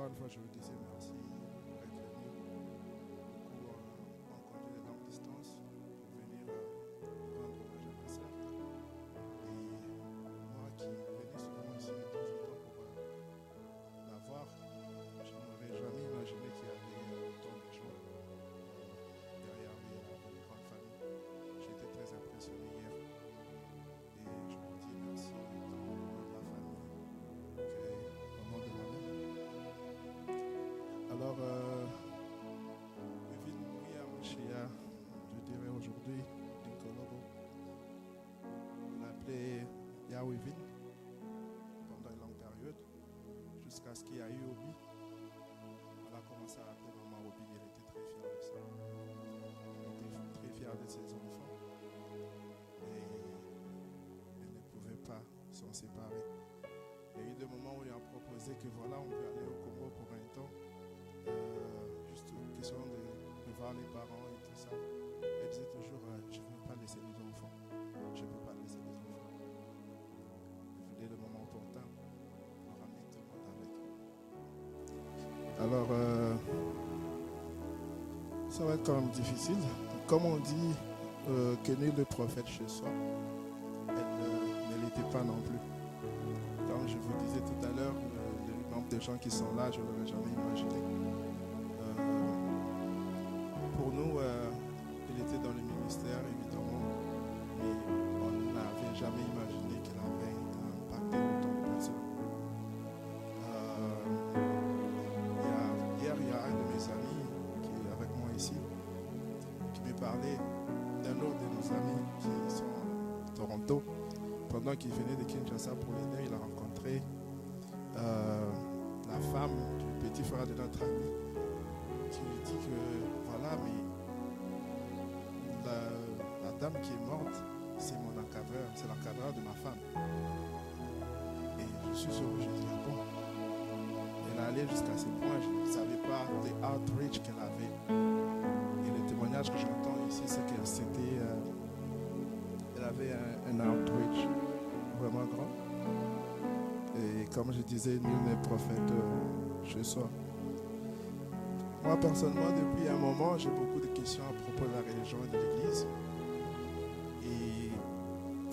encore une fois, je vous disais merci d'être venu. Beaucoup ont conduit de longues distances pour venir rendre hommage à ma sœur. Et moi qui venais souvent ici de temps en temps pour la voir, je n'aurais jamais imaginé qu'il y avait autant de gens derrière les grandes familles. J'ai été très impressionné hier. Et je vous dis merci au nom de la famille et au nom de moi-même. Alors, Evin Mouya Machia, je dirais aujourd'hui, d'Inkolobo, on l'appelait Yahwehvin pendant une longue période, jusqu'à ce qu'il y a eu Obi. On a commencé à appeler maman Obi, elle était très fière de ça. Elle était très fière de ses enfants. Et elle ne pouvait pas s'en séparer. Il y a eu des moments où il a proposé que voilà, on peut aller au Congo pour un temps. Juste une question de voir les parents et tout ça. Elle disait toujours, je ne veux pas laisser les enfants. Je ne peux pas laisser les enfants. Elle voulait le moment opportun pour ramener tout le monde avec. Alors, ça va être quand même difficile. Comme on dit, que nul le prophète chez soi, elle ne l'était pas non plus. Comme je vous disais tout à l'heure, le nombre de gens qui sont là, je ne l'aurais jamais imaginé. Pour nous, il était dans le ministère, évidemment, mais on n'avait jamais imaginé qu'il avait impacté autant de personnes. Hier, il y a un de mes amis qui est avec moi ici, qui me parlait d'un autre de nos amis qui sont à Toronto. Pendant qu'il venait de Kinshasa pour l'aider, il a rencontré la femme du petit frère de notre ami qui lui dit que voilà, mais la dame qui est morte, c'est mon encadreur, c'est l'encadreur de ma femme. Et je suis sûr que je dis bon. Elle allait jusqu'à ce point, je ne savais pas les outreach qu'elle avait. Et le témoignage que j'entends ici, c'est qu'elle elle avait un outreach vraiment grand. Et comme je disais, nul n'est prophète chez soi. Moi, personnellement, depuis un moment, j'ai beaucoup de questions à propos de la religion et de l'Église. Et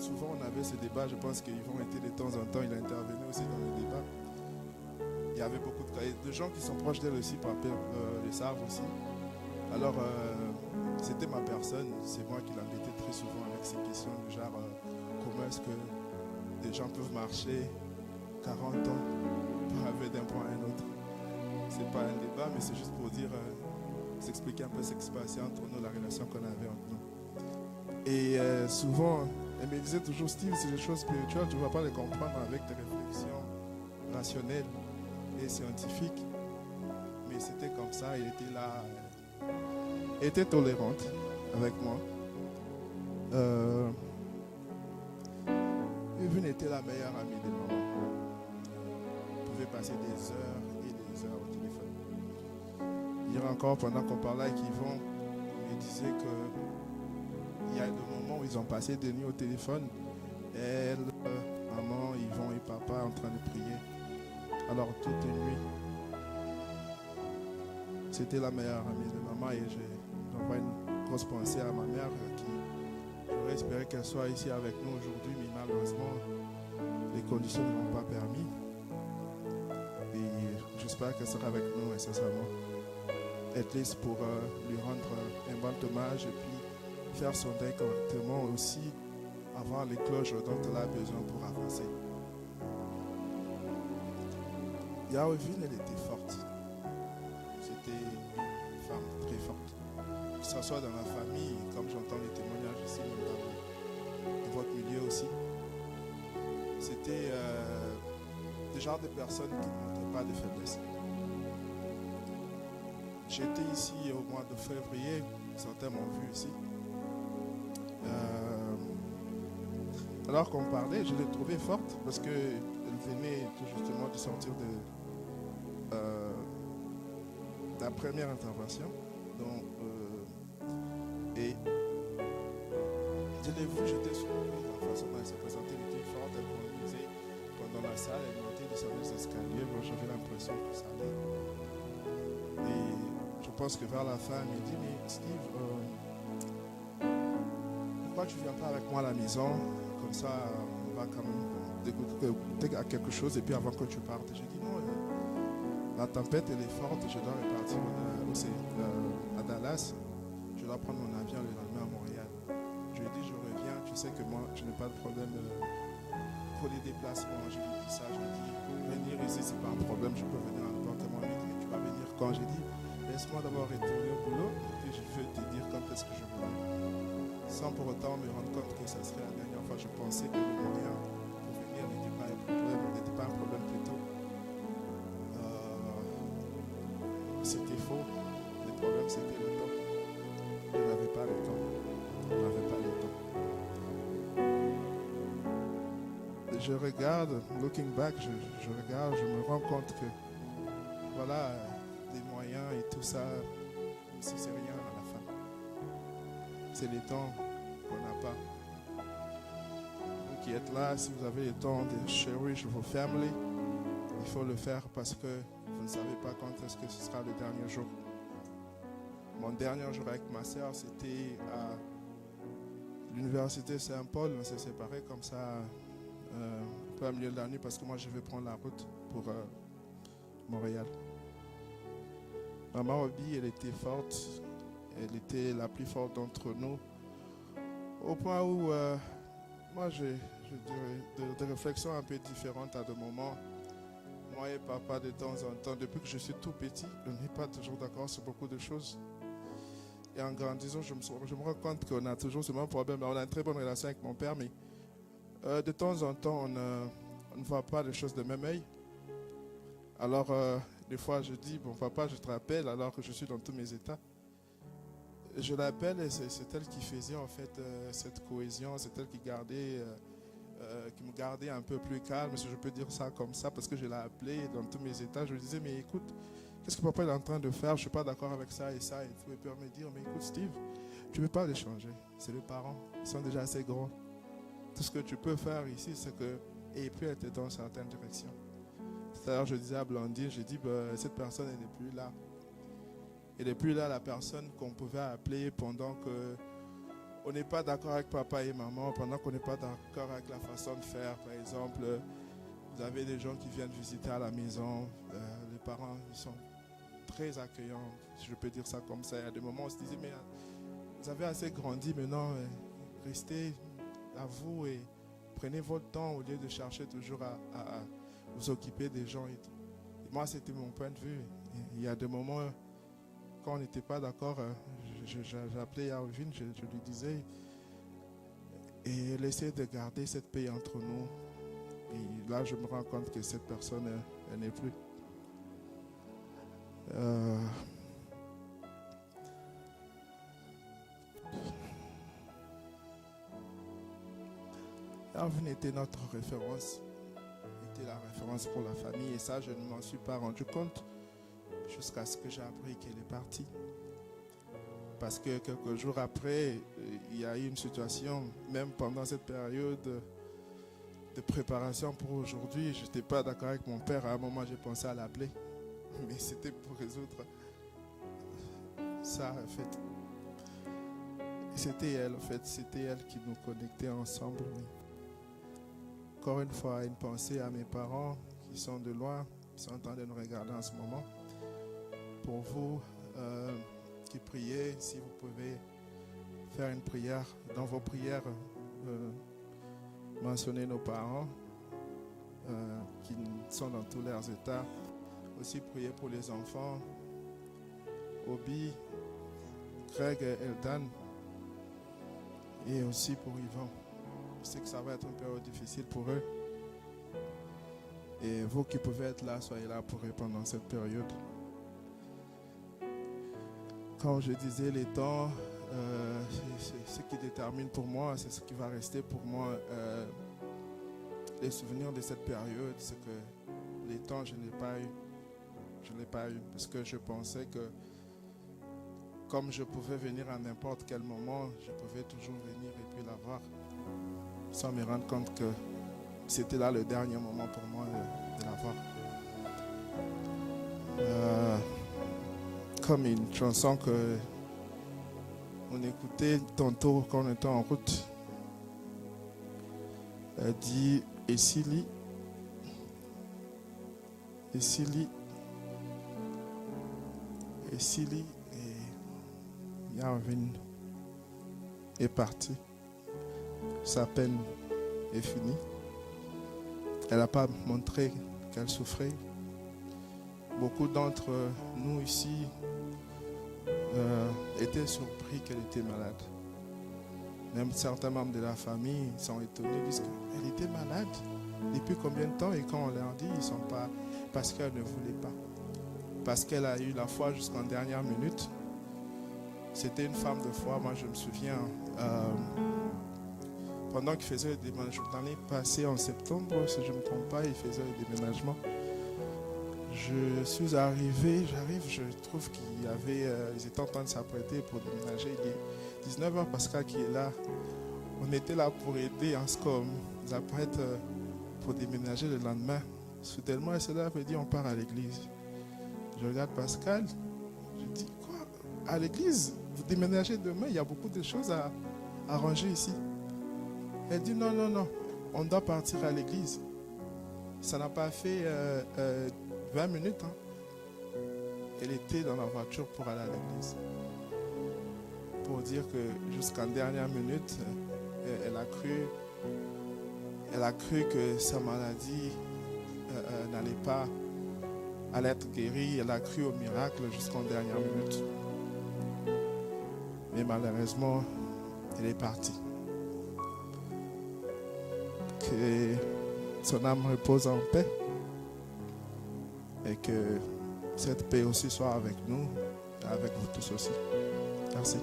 souvent, on avait ce débat. Je pense qu'Yvon était de temps en temps, il a intervenu aussi dans le débat. Il y avait beaucoup de gens qui sont proches d'elle aussi, le savent aussi. Alors, c'était ma personne. C'est moi qui l'embêtais très souvent avec ces questions du genre comment est-ce que des gens peuvent marcher 40 ans pour arriver d'un point à un autre. C'est pas un débat, mais c'est juste pour dire, s'expliquer un peu ce qui se passait entre nous, la relation qu'on avait entre nous. Et souvent, elle me disait toujours, Steve, c'est des choses spirituelles, tu ne vas pas les comprendre avec des réflexions rationnelles et scientifiques. Mais c'était comme ça, elle était là, elle était tolérante avec moi. Evin était la meilleure amie de maman. On pouvait passer des heures et des heures au téléphone. Hier encore, pendant qu'on parlait avec Yvon, il me disait qu'il y a des moments où ils ont passé des nuits au téléphone. Elle, maman, Yvon et papa en train de prier. Alors, toute une nuit. C'était la meilleure amie de maman et j'envoie une grosse pensée à ma mère qui j'aurais espéré qu'elle soit ici avec nous aujourd'hui, mais malheureusement, les conditions ne l'ont pas permis. Et j'espère qu'elle sera avec nous incessamment. At least pour lui rendre un bon hommage et puis faire son deuil correctement, aussi avoir les cloches dont elle a besoin pour avancer. Yahwehvin, elle était forte. C'était une femme très forte. Que ce soit dans la famille, comme j'entends les témoignages ici, dans votre milieu aussi. C'était le genre de personnes qui ne montraient pas de faiblesse. J'étais ici au mois de février, certains m'ont vu ici. Alors qu'on parlait, je l'ai trouvée forte parce qu'elle venait tout justement de sortir de la première intervention. Donc, et je l'ai vue, j'étais surpris de la façon dont elle s'est présentée, elle était forte, elle conduisait pendant la salle, elle montait, descendait les escaliers. Moi, j'avais l'impression que ça allait pense que vers la fin, il me dit, mais Steve, pourquoi tu ne viens pas avec moi à la maison? Comme ça, on va quand même goûter à quelque chose et puis avant que tu partes. J'ai dit non, la tempête elle est forte, je dois repartir à Dallas. Je dois prendre mon avion le lendemain à Montréal. Je lui ai dit je reviens, tu sais que moi je n'ai pas de problème pour les déplacements. Je lui ai dit ça, je lui ai dit venir ici c'est pas un problème, je peux venir à n'importe quel moment. Il m'a dit tu vas venir quand? J'ai dit laisse-moi d'abord retourner au boulot et puis je vais te dire quand est-ce que je peux. Sans pour autant me rendre compte que ça serait la dernière fois. Je pensais que le moyen pour venir n'était pas un problème plutôt. C'était faux. Le problème c'était le temps. Je n'avais pas le temps. Je n'avais pas le temps. Je regarde, looking back, je regarde, je me rends compte que voilà, les moyens et tout ça, c'est rien à la fin. C'est les temps qu'on n'a pas. Vous qui êtes là, si vous avez le temps de cherish vos familles, il faut le faire parce que vous ne savez pas quand est-ce que ce sera le dernier jour. Mon dernier jour avec ma soeur, c'était à l'université Saint-Paul. On s'est séparés comme ça un peu à milieu de la nuit parce que moi je vais prendre la route pour Montréal. Maman Obi, elle était forte. Elle était la plus forte d'entre nous. Au point où moi j'ai des réflexions un peu différentes à des moments. Moi et papa de temps en temps, depuis que je suis tout petit, on n'est pas toujours d'accord sur beaucoup de choses. Et en grandissant, je me rends compte qu'on a toujours ce même problème. On a une très bonne relation avec mon père, mais de temps en temps, on ne voit pas les choses de même œil. Alors, des fois, je dis, bon papa, je te rappelle, alors que je suis dans tous mes états. Je l'appelle et c'est elle qui faisait en fait cette cohésion, c'est elle qui me gardait un peu plus calme, si je peux dire ça comme ça, parce que je l'ai appelé dans tous mes états. Je lui disais, mais écoute, qu'est-ce que papa est en train de faire? Je ne suis pas d'accord avec ça et ça et tout. Et puis elle me dire, mais écoute Steve, tu ne peux pas les changer. C'est les parents, ils sont déjà assez grands. Tout ce que tu peux faire ici, c'est que... Et puis elle était dans certaines directions. C'est-à-dire, je disais à Blondine, j'ai dit, cette personne, elle n'est plus là. Elle n'est plus là, la personne qu'on pouvait appeler pendant que on n'est pas d'accord avec papa et maman, pendant qu'on n'est pas d'accord avec la façon de faire. Par exemple, vous avez des gens qui viennent visiter à la maison. Les parents, ils sont très accueillants, si je peux dire ça comme ça. Il y a des moments où on se disait, mais vous avez assez grandi maintenant, restez à vous et prenez votre temps au lieu de chercher toujours à vous occuper des gens. Et moi, c'était mon point de vue. Il y a des moments, quand on n'était pas d'accord, j'appelais Alvin, je lui disais, et elle essaie de garder cette paix entre nous. Et là, je me rends compte que cette personne, elle n'est plus. Alvin était notre référence, était la référence pour la famille, et ça, je ne m'en suis pas rendu compte jusqu'à ce que j'ai appris qu'elle est partie. Parce que quelques jours après, il y a eu une situation, même pendant cette période de préparation pour aujourd'hui, je n'étais pas d'accord avec mon père. À un moment, j'ai pensé à l'appeler. Mais c'était pour résoudre ça, en fait. C'était elle, en fait. C'était elle qui nous connectait ensemble. Mais encore une fois, une pensée à mes parents qui sont de loin, qui sont en train de nous regarder en ce moment. Pour vous qui priez, si vous pouvez faire une prière, dans vos prières, mentionner nos parents qui sont dans tous leurs états. Aussi prier pour les enfants, Obi, Greg et Eldan, et aussi pour Yvan. Je sais que ça va être une période difficile pour eux. Et vous qui pouvez être là, soyez là pour eux pendant cette période. Quand je disais les temps, c'est ce qui détermine pour moi, c'est ce qui va rester pour moi. Les souvenirs de cette période, c'est que les temps, je n'ai pas eu. Je ne l'ai pas eu parce que je pensais que comme je pouvais venir à n'importe quel moment, je pouvais toujours venir et puis l'avoir. Sans me rendre compte que c'était là le dernier moment pour moi de l'avoir. comme une chanson que on écoutait tantôt quand on était en route. Elle dit Esili, Esili, Esili, et Yarvin est parti. Sa peine est finie. Elle n'a pas montré qu'elle souffrait. Beaucoup d'entre nous ici étaient surpris qu'elle était malade. Même certains membres de la famille sont étonnés, disent qu'elle était malade. Depuis combien de temps? Et quand on leur dit, ils ne sont pas parce qu'elle ne voulait pas. Parce qu'elle a eu la foi jusqu'en dernière minute. C'était une femme de foi. Moi, je me souviens, pendant qu'il faisait le déménagement, l'année passée, en septembre, si je ne me trompe pas, il faisait le déménagement. Je suis arrivé, je trouve ils étaient en train de s'apprêter pour déménager. Il est 19h, Pascal qui est là. On était là pour aider en SCOM. Ils s'apprêtent pour déménager le lendemain. Soudainement, elle s'est là, elle dit on part à l'église. Je regarde Pascal, je dis quoi? À l'église? Vous déménagez demain, il y a beaucoup de choses à arranger ici. Elle dit non, on doit partir à l'église. Ça n'a pas fait 20 minutes. Elle était dans la voiture pour aller à l'église. Pour dire que jusqu'en dernière minute, elle a cru que sa maladie n'allait pas être guérie. Elle a cru au miracle jusqu'en dernière minute. Mais malheureusement, elle est partie. Que son âme repose en paix et que cette paix aussi soit avec nous et avec vous tous aussi. Merci.